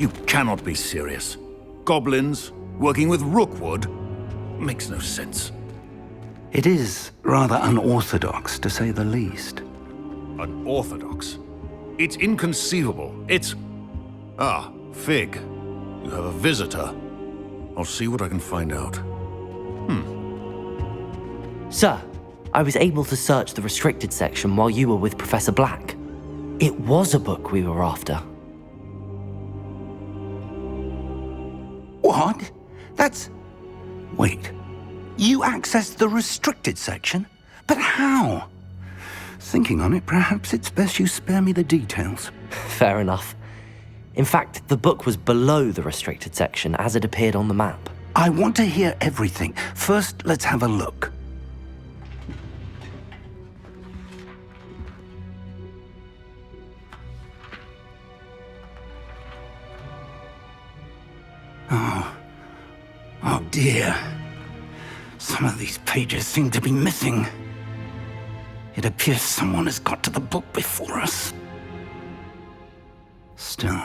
You cannot be serious. Goblins working with Rookwood? Makes no sense. It is rather unorthodox, to say the least. Unorthodox? It's inconceivable. It's... Ah, Fig. You have a visitor. I'll see what I can find out. Sir, I was able to search the restricted section while you were with Professor Black. It was a book we were after. What? That's... Wait. You accessed the restricted section? But how? Thinking on it, perhaps it's best you spare me the details. Fair enough. In fact, the book was below the restricted section as it appeared on the map. I want to hear everything. First, let's have a look. Oh dear. Some of these pages seem to be missing. It appears someone has got to the book before us. Still,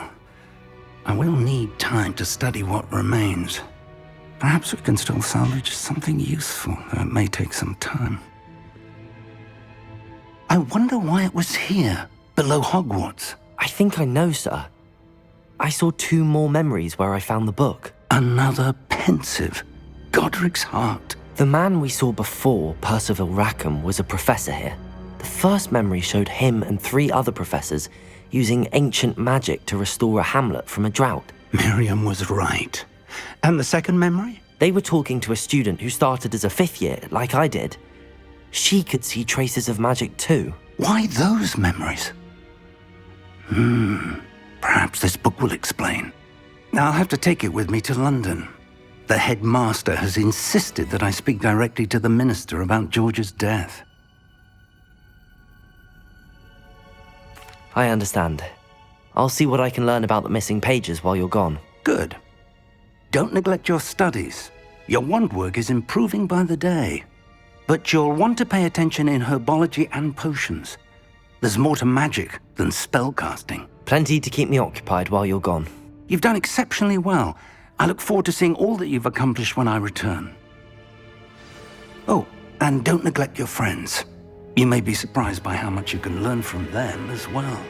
I will need time to study what remains. Perhaps we can still salvage something useful, though it may take some time. I wonder why it was here, below Hogwarts. I think I know, sir. I saw 2 more memories where I found the book. Another pensive. Godric's heart. The man we saw before, Percival Rackham, was a professor here. The first memory showed him and 3 other professors using ancient magic to restore a hamlet from a drought. Miriam was right. And the second memory? They were talking to a student who started as a 5th year, like I did. She could see traces of magic too. Why those memories? Perhaps this book will explain. I'll have to take it with me to London. The headmaster has insisted that I speak directly to the minister about George's death. I understand. I'll see what I can learn about the missing pages while you're gone. Good. Don't neglect your studies. Your wand work is improving by the day. But you'll want to pay attention in herbology and potions. There's more to magic than spellcasting. Plenty to keep me occupied while you're gone. You've done exceptionally well. I look forward to seeing all that you've accomplished when I return. Oh, and don't neglect your friends. You may be surprised by how much you can learn from them as well.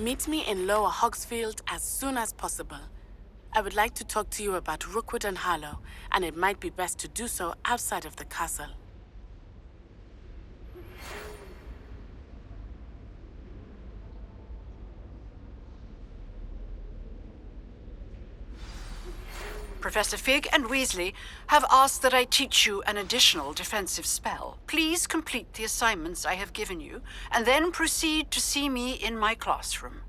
Meet me in Lower Hogsfield as soon as possible. I would like to talk to you about Rookwood and Harlow, and it might be best to do so outside of the castle. Professor Fig and Weasley have asked that I teach you an additional defensive spell. Please complete the assignments I have given you, and then proceed to see me in my classroom.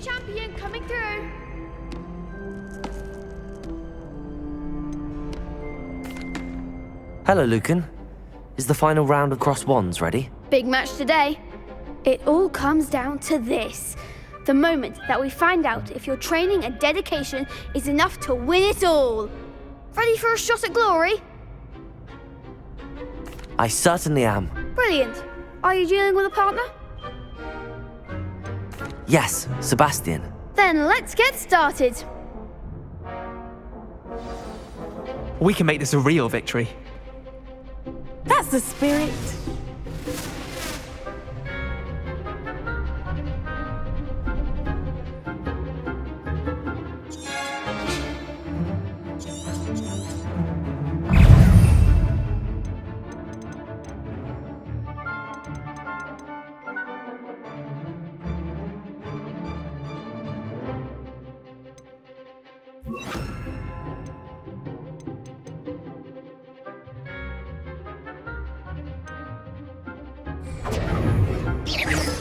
Champion coming through. Hello, Lucan. Is the final round of Cross Wands ready? Big match today. It all comes down to this. The moment that we find out if your training and dedication is enough to win it all. Ready for a shot at glory? I certainly am. Brilliant. Are you dealing with a partner? Yes, Sebastian. Then let's get started. We can make this a real victory. That's the spirit.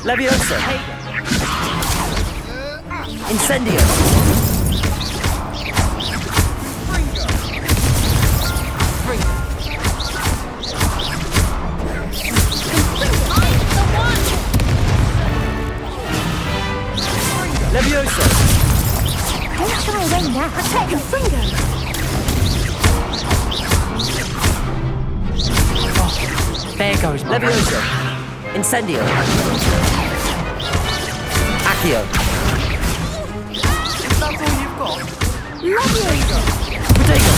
Leviosa! Incendio! Leviosa! Don't shy away now. Protect your finger. There goes my Leviosa! Incendio! Accio! That's all you've got? Leviosa! Protego!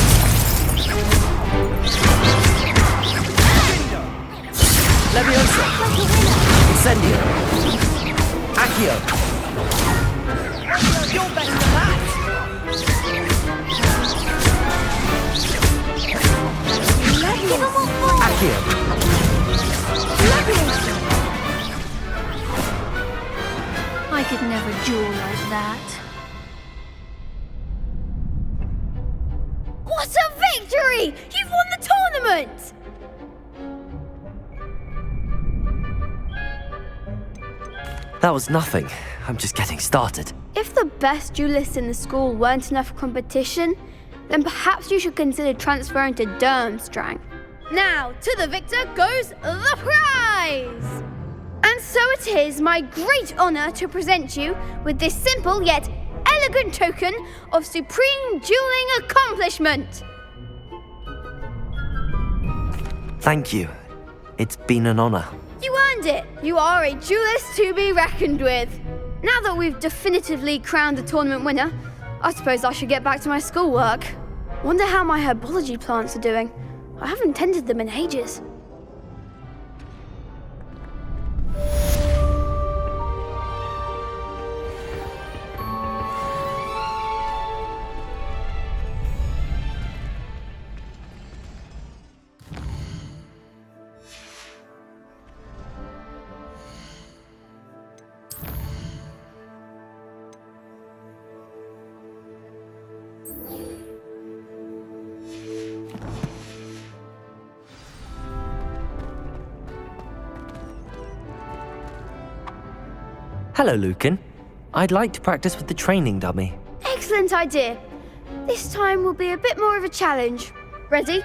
Leviosa! Incendio! Accio! You're better than that! Accio! I could never duel like that. What a victory! You've won the tournament! That was nothing. I'm just getting started. If the best duelists in the school weren't enough for competition, then perhaps you should consider transferring to Durmstrang. Now, to the victor goes the prize! And so it is my great honour to present you with this simple yet elegant token of supreme dueling accomplishment. Thank you. It's been an honor. You earned it. You are a duelist to be reckoned with. Now that we've definitively crowned the tournament winner, I suppose I should get back to my schoolwork. Wonder how my herbology plants are doing. I haven't tended them in ages. Hello, Lucan. I'd like to practice with the training dummy. Excellent idea. This time will be a bit more of a challenge. Ready?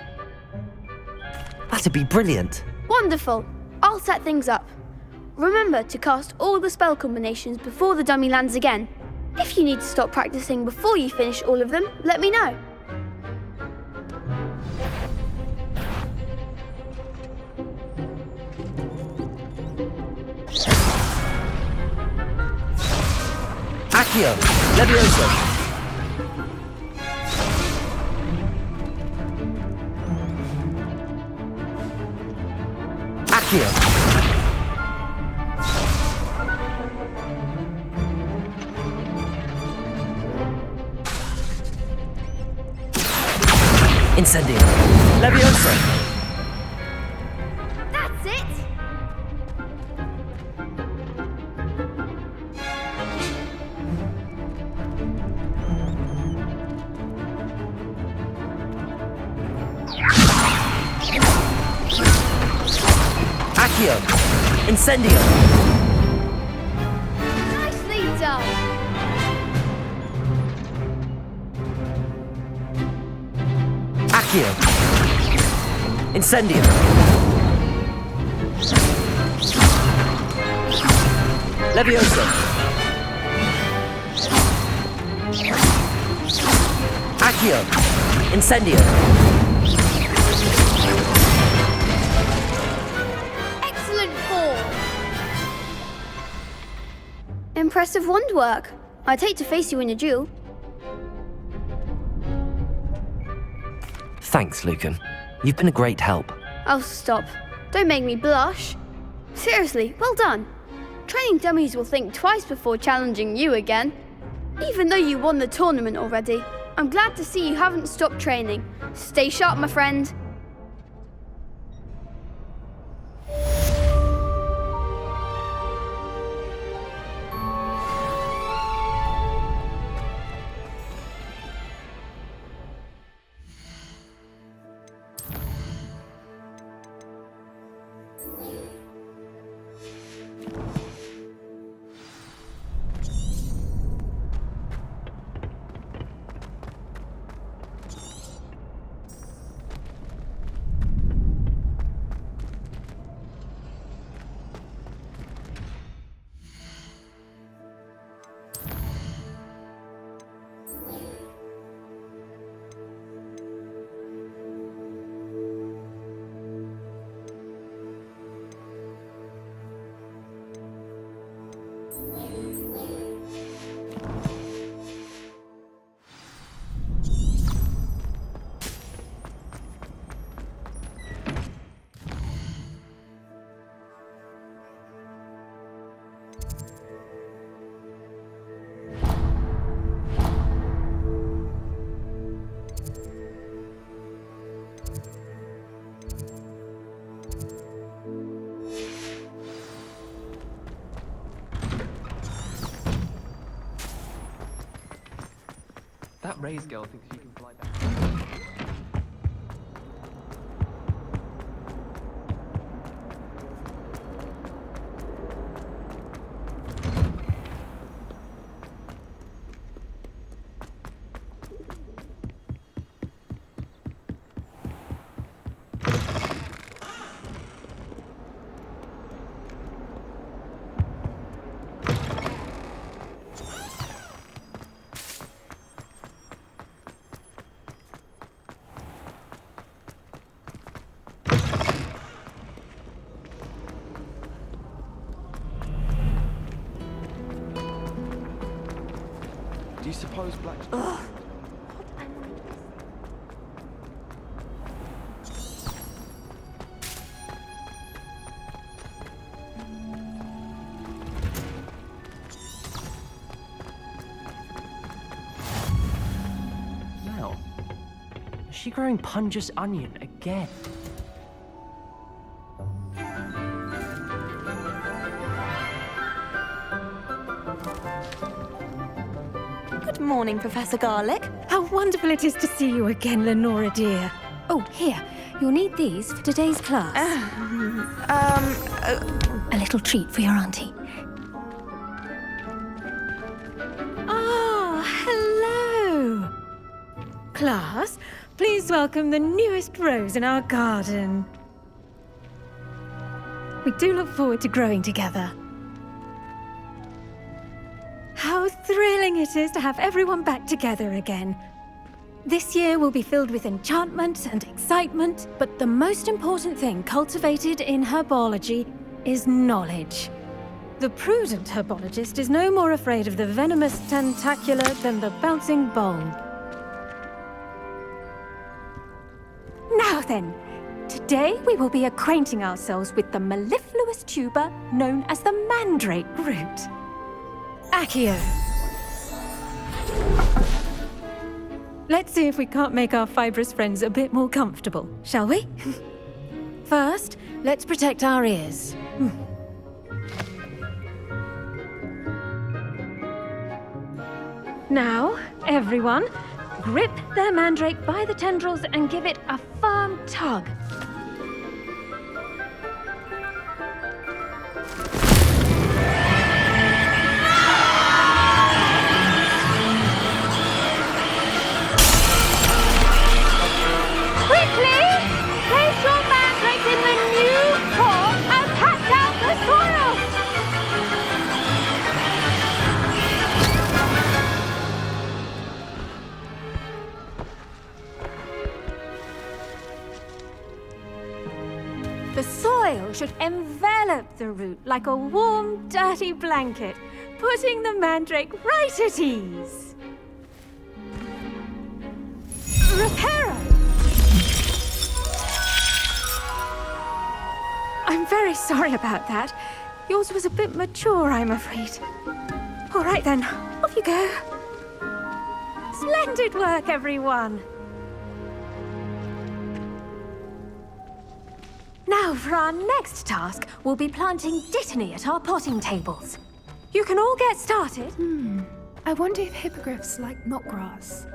That'd be brilliant. Wonderful. I'll set things up. Remember to cast all the spell combinations before the dummy lands again. If you need to stop practicing before you finish all of them, let me know. Accio! Levioso! Accio! Incendio! Levioso! That's it! Accio! Incendio! Nicely done! Accio! Incendio! Levioso! Accio! Incendio! Excellent form! Impressive wand work. I'd hate to face you in a duel. Thanks, Lucan. You've been a great help. Oh, stop. Don't make me blush. Seriously, well done. Training dummies will think twice before challenging you again. Even though you won the tournament already, I'm glad to see you haven't stopped training. Stay sharp, my friend. That Ray's girl thinks she can fly back. Do you suppose Black... Mel, is she growing Punja's onion again? Good morning, Professor Garlick. How wonderful it is to see you again, Lenora dear. Oh, here. You'll need these for today's class. A little treat for your auntie. Ah, hello. Class, please welcome the newest rose in our garden. We do look forward to growing together. How thrilling it is to have everyone back together again. This year will be filled with enchantment and excitement, but the most important thing cultivated in herbology is knowledge. The prudent herbologist is no more afraid of the venomous tentacula than the bouncing bowl. Now then, today we will be acquainting ourselves with the mellifluous tuber known as the mandrake root. Accio. Let's see if we can't make our fibrous friends a bit more comfortable, shall we? First, let's protect our ears. Now, everyone, grip their mandrake by the tendrils and give it a firm tug. The soil should envelop the root like a warm, dirty blanket, putting the mandrake right at ease. Reparo! I'm very sorry about that. Yours was a bit mature, I'm afraid. All right then, off you go. Splendid work, everyone. Now, for our next task, we'll be planting dittany at our potting tables. You can all get started. I wonder if hippogriffs like knotgrass.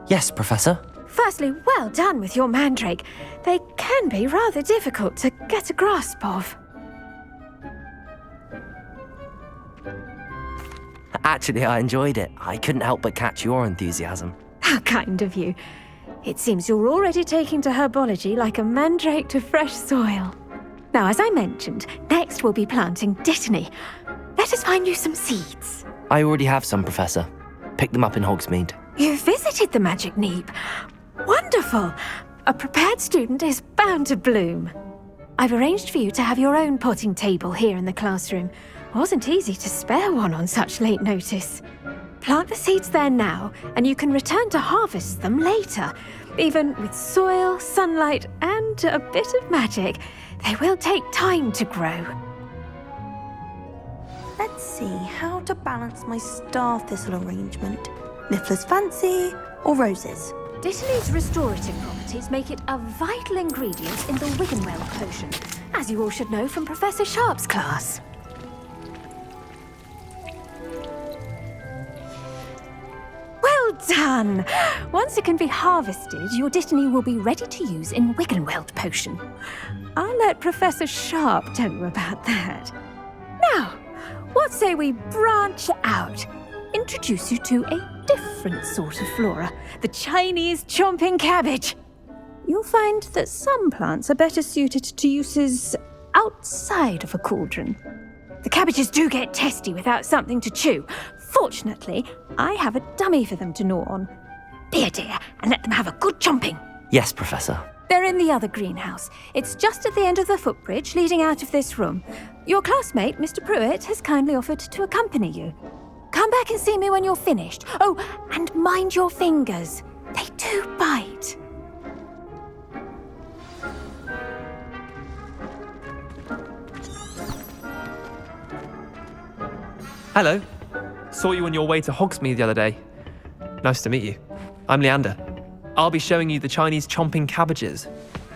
Yes, Professor. Firstly, well done with your mandrake. They can be rather difficult to get a grasp of. Actually, I enjoyed it. I couldn't help but catch your enthusiasm. How kind of you. It seems you're already taking to herbology like a mandrake to fresh soil. Now, as I mentioned, next we'll be planting dittany. Let us find you some seeds. I already have some, Professor. Picked them up in Hogsmeade. You visited the Magic Neep. Wonderful! A prepared student is bound to bloom. I've arranged for you to have your own potting table here in the classroom. Wasn't easy to spare one on such late notice. Plant the seeds there now, and you can return to harvest them later. Even with soil, sunlight, and a bit of magic, they will take time to grow. Let's see how to balance my star thistle arrangement. Niffler's fancy or roses? Dittany's restorative properties make it a vital ingredient in the Wiggenweld potion, as you all should know from Professor Sharp's class. Well done! Once it can be harvested, your dittany will be ready to use in Wiggenweld potion. I'll let Professor Sharp tell you about that. Now, what say we branch out? Introduce you to a different sort of flora, the Chinese chomping cabbage. You'll find that some plants are better suited to uses outside of a cauldron. The cabbages do get testy without something to chew. Fortunately, I have a dummy for them to gnaw on. Be a dear and let them have a good chomping. Yes, Professor. They're in the other greenhouse. It's just at the end of the footbridge leading out of this room. Your classmate, Mr. Pruitt, has kindly offered to accompany you. Come back and see me when you're finished. Oh, and mind your fingers. They do bite. Hello. Saw you on your way to Hogsmeade the other day. Nice to meet you. I'm Leander. I'll be showing you the Chinese chomping cabbages.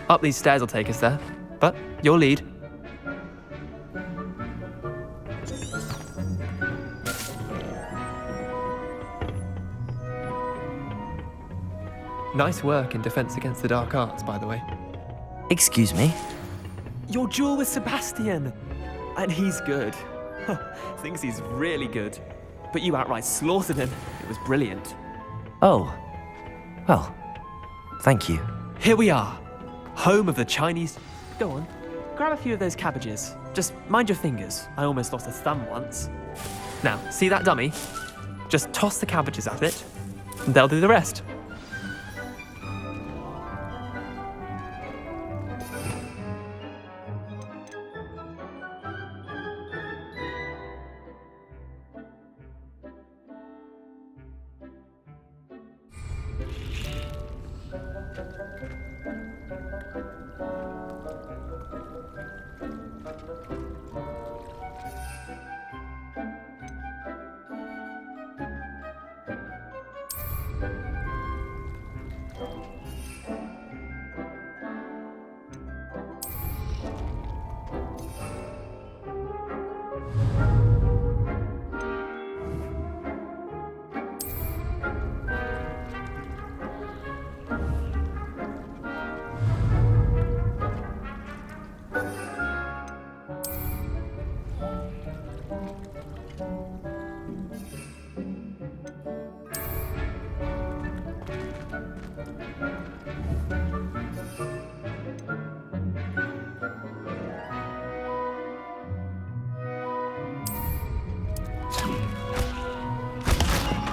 Up these stairs will take us there, but your lead. Nice work in Defense Against the Dark Arts, by the way. Excuse me? Your duel with Sebastian! And he's good. Thinks he's really good. But you outright slaughtered him. It was brilliant. Oh. Well, thank you. Here we are. Home of the Chinese... Go on. Grab a few of those cabbages. Just mind your fingers. I almost lost a thumb once. Now, see that dummy? Just toss the cabbages at it, and they'll do the rest.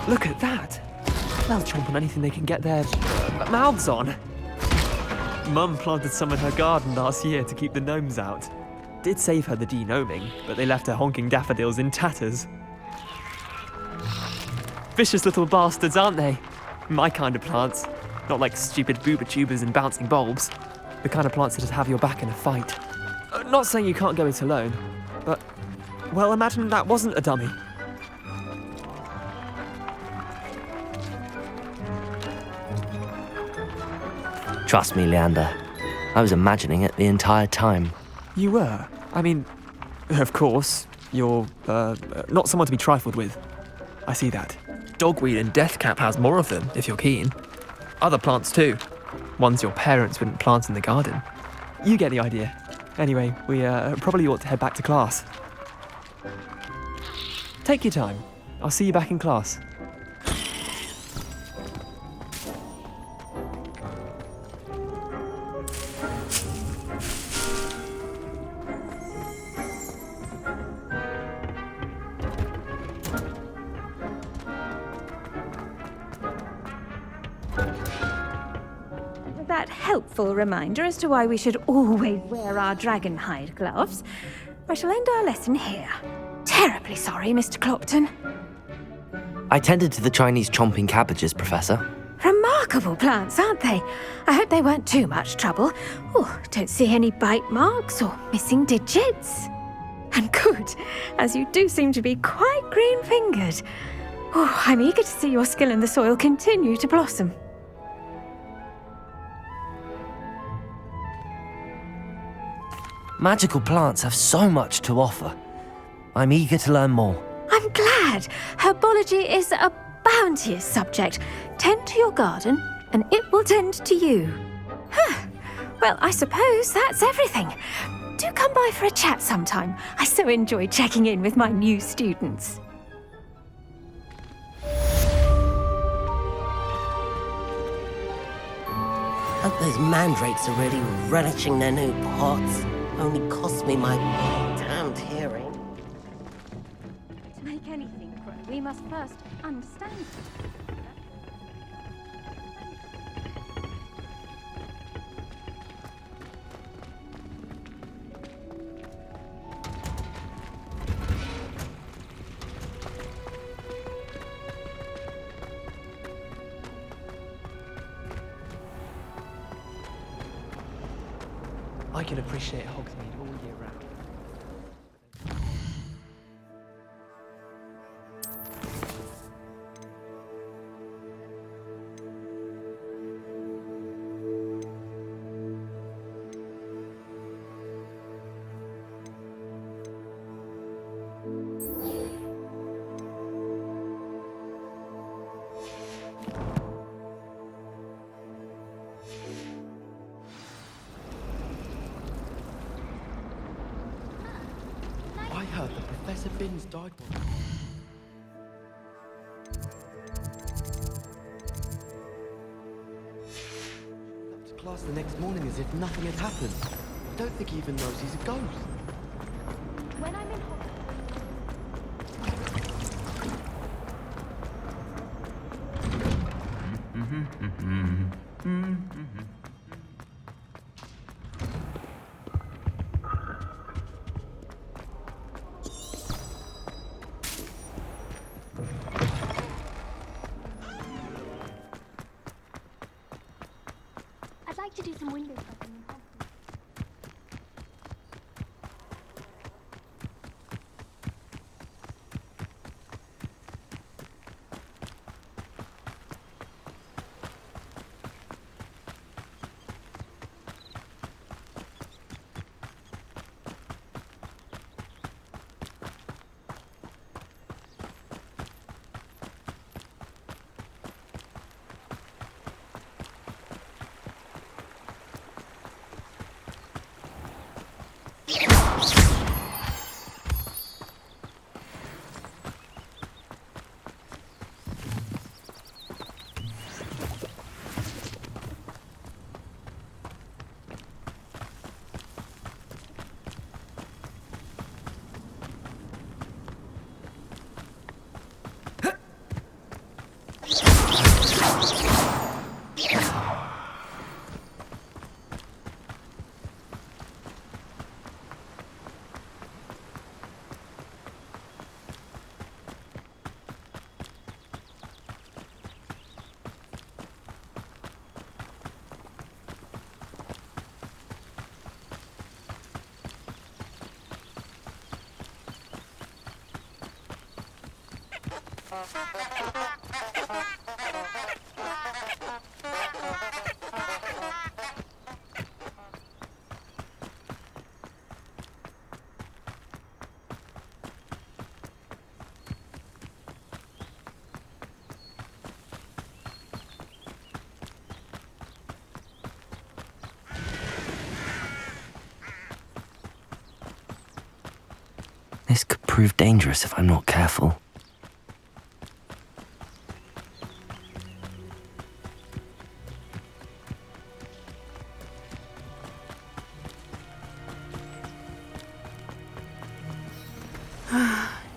Look at that! They'll chomp on anything they can get their mouths on. Mum planted some in her garden last year to keep the gnomes out. Did save her the de-gnoming, but they left her honking daffodils in tatters. Vicious little bastards, aren't they? My kind of plants. Not like stupid booba tubers and bouncing bulbs. The kind of plants that just have your back in a fight. Not saying you can't go it alone, but... well, imagine that wasn't a dummy. Trust me, Leander. I was imagining it the entire time. You were? I mean, of course, you're, not someone to be trifled with. I see that. Dogweed and deathcap has more of them, if you're keen. Other plants too. Ones your parents wouldn't plant in the garden. You get the idea. Anyway, we probably ought to head back to class. Take your time. I'll see you back in class. That helpful reminder as to why we should always wear our dragon hide gloves. I shall end our lesson here. Terribly sorry, Mr. Clopton. I tended to the Chinese chomping cabbages, Professor. Remarkable plants, aren't they? I hope they weren't too much trouble. Oh, don't see any bite marks or missing digits. And good, as you do seem to be quite green-fingered. Oh, I'm eager to see your skill in the soil continue to blossom. Magical plants have so much to offer. I'm eager to learn more. I'm glad. Herbology is a bounteous subject. Tend to your garden, and it will tend to you. Well, I suppose that's everything. Do come by for a chat sometime. I so enjoy checking in with my new students. Hope those mandrakes are really relishing their new pots. Only cost me my damned hearing. To make anything grow, we must first understand it. I can appreciate Hogsmeade all year round. I heard that Professor Binns died once. Up to class the next morning as if nothing had happened. I don't think he even knows he's a ghost. When I'm in I'd like to do some window shopping in Hogwarts. This could prove dangerous if I'm not careful.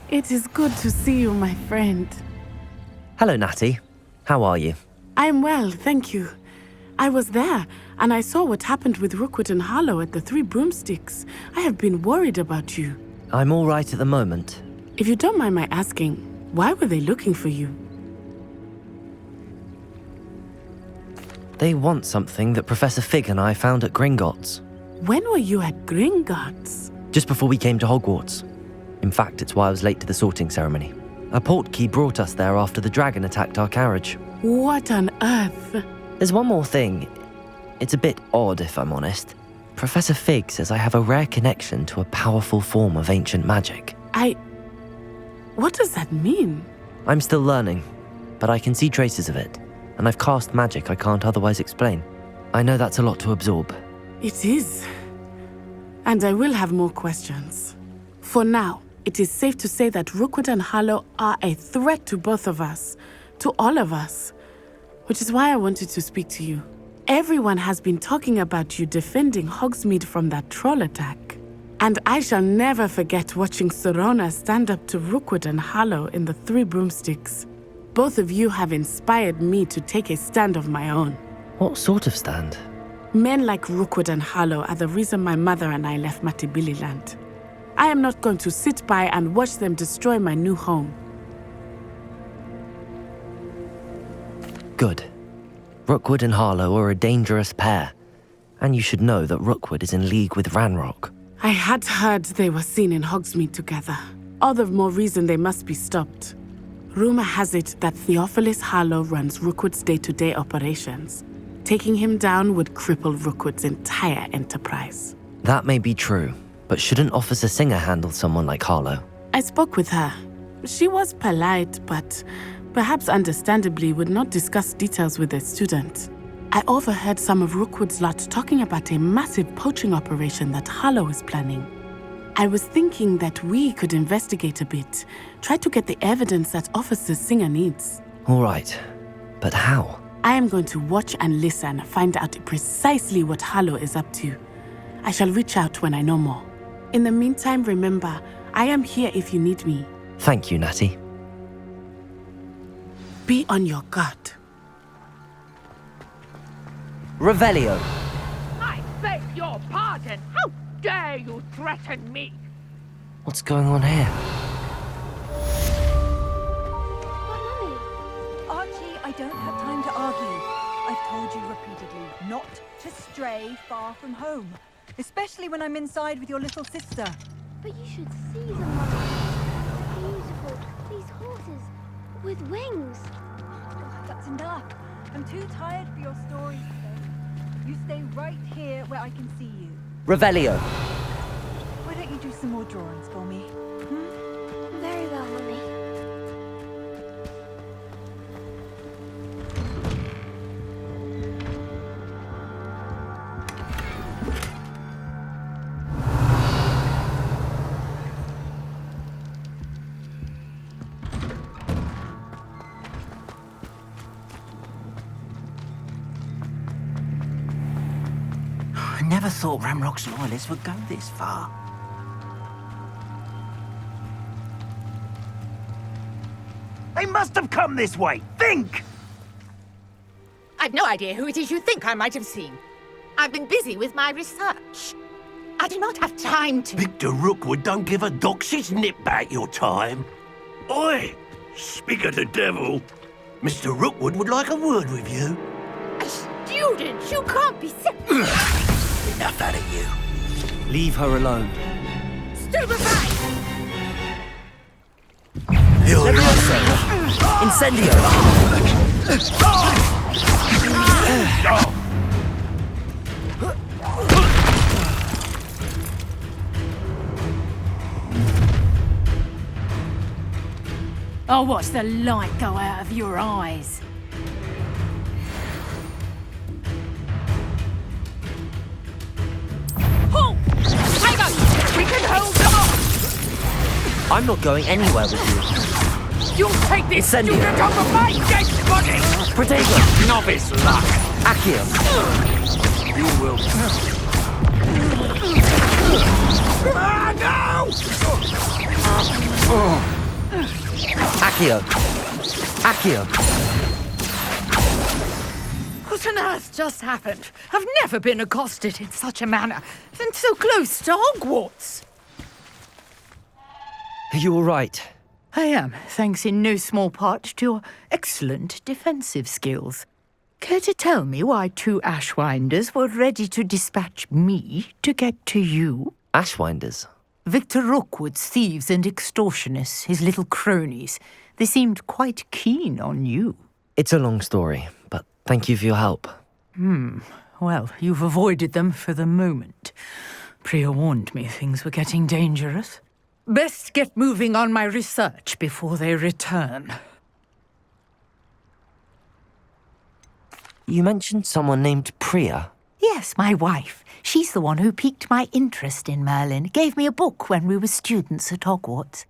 It is good to see you, my friend. Hello, Natty. How are you? I'm well, thank you. I was there, and I saw what happened with Rookwood and Harlow at the Three Broomsticks. I have been worried about you. I'm all right at the moment. If you don't mind my asking, why were they looking for you? They want something that Professor Fig and I found at Gringotts. When were you at Gringotts? Just before we came to Hogwarts. In fact, it's why I was late to the sorting ceremony. A portkey brought us there after the dragon attacked our carriage. What on earth? There's one more thing. It's a bit odd, if I'm honest. Professor Fig says I have a rare connection to a powerful form of ancient magic. What does that mean? I'm still learning, but I can see traces of it, and I've cast magic I can't otherwise explain. I know that's a lot to absorb. It is. And I will have more questions. For now, it is safe to say that Rookwood and Harlow are a threat to both of us, to all of us, which is why I wanted to speak to you. Everyone has been talking about you defending Hogsmeade from that troll attack. And I shall never forget watching Sorona stand up to Rookwood and Harlow in the Three Broomsticks. Both of you have inspired me to take a stand of my own. What sort of stand? Men like Rookwood and Harlow are the reason my mother and I left Matibili-land. I am not going to sit by and watch them destroy my new home. Good. Rookwood and Harlow are a dangerous pair, And you should know that Rookwood is in league with Ranrock. I had heard they were seen in Hogsmeade together. All the more reason they must be stopped. Rumor has it that Theophilus Harlow runs Rookwood's day-to-day operations. Taking him down would cripple Rookwood's entire enterprise. That may be true, but shouldn't Officer Singer handle someone like Harlow? I spoke with her. She was polite, but perhaps understandably would not discuss details with a student. I overheard some of Rookwood's lot talking about a massive poaching operation that Harlow is planning. I was thinking that we could investigate a bit, try to get the evidence that Officer Singer needs. All right, but how? I am going to watch and listen, find out precisely what Harlow is up to. I shall reach out when I know more. In the meantime, remember, I am here if you need me. Thank you, Natty. Be on your guard. Revelio. I beg your pardon. How dare you threaten me? What's going on here? Archie, I don't have time to argue. I've told you repeatedly not to stray far from home, especially when I'm inside with your little sister. But you should see them, Mother. Beautiful. These horses with wings. That's enough. I'm too tired for your stories today. You stay right here where I can see you. Revelio. Why don't you do some more drawings for me? Very well, Mummy. I never thought Ranrock's loyalists would go this far. They must have come this way! Think! I've no idea who it is you think I might have seen. I've been busy with my research. I do not have time to... Victor Rookwood don't give a dox's nip back your time. Oi! Speak of the devil. Mr. Rookwood would like a word with you. A student? You can't be sick. Enough out of you. Leave her alone. Stupefy! Incendio! I'll watch the light go out of your eyes. Halt! Hang on! We can hold them off! I'm not going anywhere with you. You'll take this Incendio. student off of my dead body! Protego! Novice luck. Accio! You will. Accio! Accio! What on earth just happened? I've never been accosted in such a manner, and so close to Hogwarts. Are you all right? I am, thanks in no small part to your excellent defensive skills. Care to tell me why two Ashwinders were ready to dispatch me to get to you? Ashwinders? Victor Rookwood's thieves and extortionists, his little cronies. They seemed quite keen on you. It's a long story, but thank you for your help. Well, you've avoided them for the moment. Priya warned me things were getting dangerous. Best get moving on my research before they return. You mentioned someone named Priya. Yes, my wife. She's the one who piqued my interest in Merlin. Gave me a book when we were students at Hogwarts.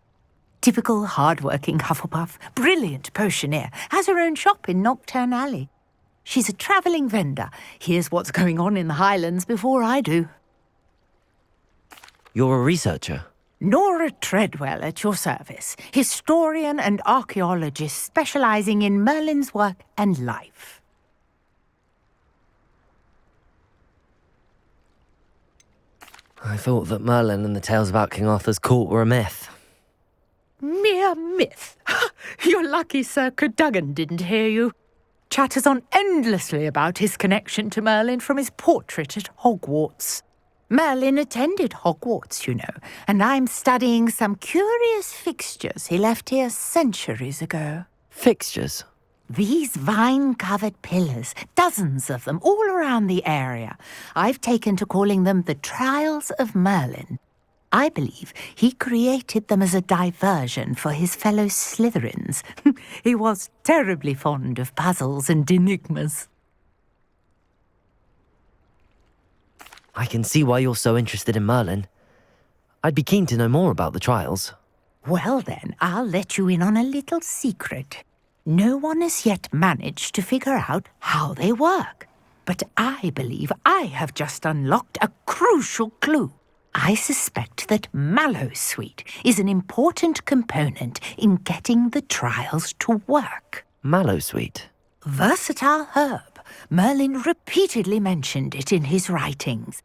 Typical hard-working Hufflepuff, brilliant potioneer, has her own shop in Knockturn Alley. She's a travelling vendor. Hears what's going on in the Highlands before I do. You're a researcher? Nora Treadwell at your service, historian and archaeologist specialising in Merlin's work and life. I thought that Merlin and the tales about King Arthur's court were a myth. Mere myth. You're lucky Sir Cadogan didn't hear you. chatters on endlessly about his connection to Merlin from his portrait at Hogwarts. Merlin attended Hogwarts, you know, and I'm studying some curious fixtures he left here centuries ago. Fixtures? These vine-covered pillars, dozens of them all around the area. I've taken to calling them the Trials of Merlin. I believe he created them as a diversion for his fellow Slytherins. He was terribly fond of puzzles and enigmas. I can see why you're so interested in Merlin. I'd be keen to know more about the trials. Well then, I'll let you in on a little secret. No one has yet managed to figure out how they work. But I believe I have just unlocked a crucial clue. I suspect that Mallowsweet is an important component in getting the trials to work. Mallowsweet? Versatile herb. Merlin repeatedly mentioned it in his writings.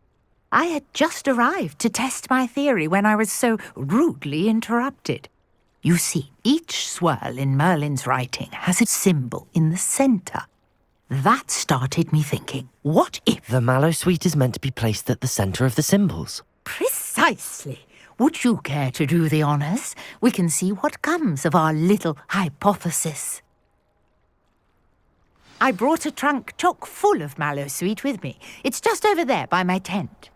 I had just arrived to test my theory when I was so rudely interrupted. You see, each swirl in Merlin's writing has a symbol in the centre. That started me thinking, what if... The Mallowsweet is meant to be placed at the centre of the symbols. Precisely. Would you care to do the honours? We can see what comes of our little hypothesis. I brought a trunk chock full of Mallowsweet with me. It's just over there by my tent.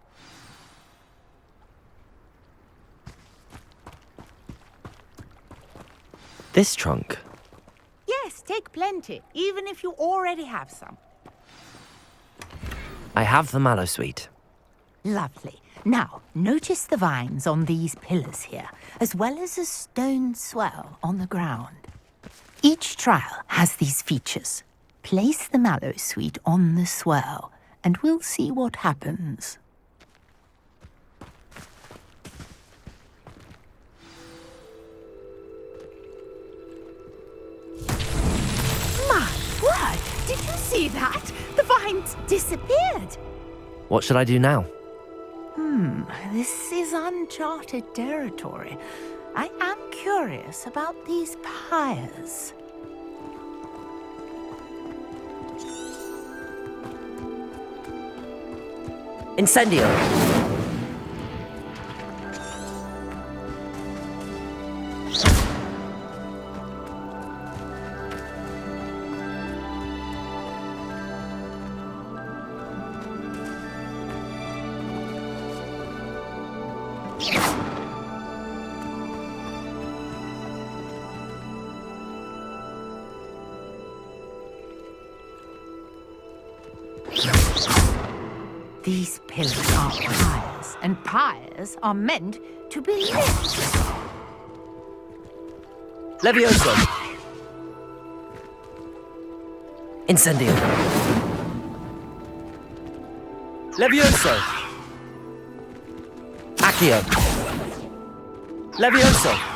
This trunk? Yes, take plenty, even if you already have some. I have the Mallowsweet. Lovely. Now, notice the vines on these pillars here, as well as a stone swirl on the ground. Each trial has these features. Place the Mallowsweet on the swirl, and we'll see what happens. My word! Did you see that? The vines disappeared! What should I do now? This is uncharted territory. I am curious about these pyres. Incendio! These pillars are pyres, and pyres are meant to be lit. Levioso! Incendio! Levioso! Accio! Levioso!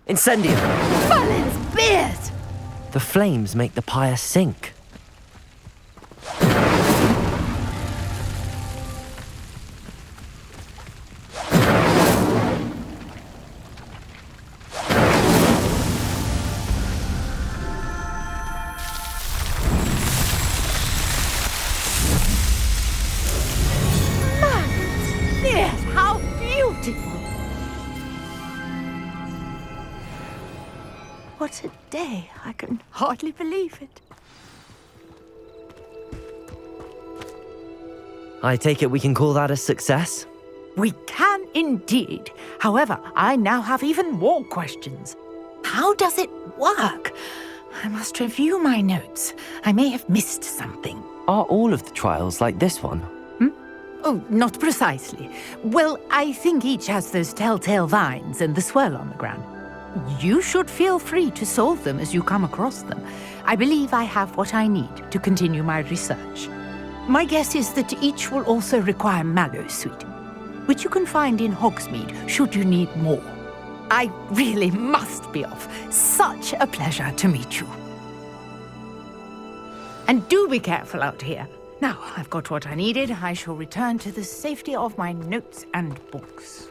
Incendio! Merlin's beard! The flames make the pyre sink. Merlin's beard! How beautiful! What a day! I can hardly believe it. I take it we can call that a success? We can indeed. However, I now have even more questions. How does it work? I must review my notes. I may have missed something. Are all of the trials like this one? Oh, not precisely. Well, I think each has those telltale vines and the swirl on the ground. You should feel free to solve them as you come across them. I believe I have what I need to continue my research. My guess is that each will also require mallow sweet, which you can find in Hogsmeade should you need more. I really must be off. Such a pleasure to meet you. And do be careful out here. Now, I've got what I needed. I shall return to the safety of my notes and books.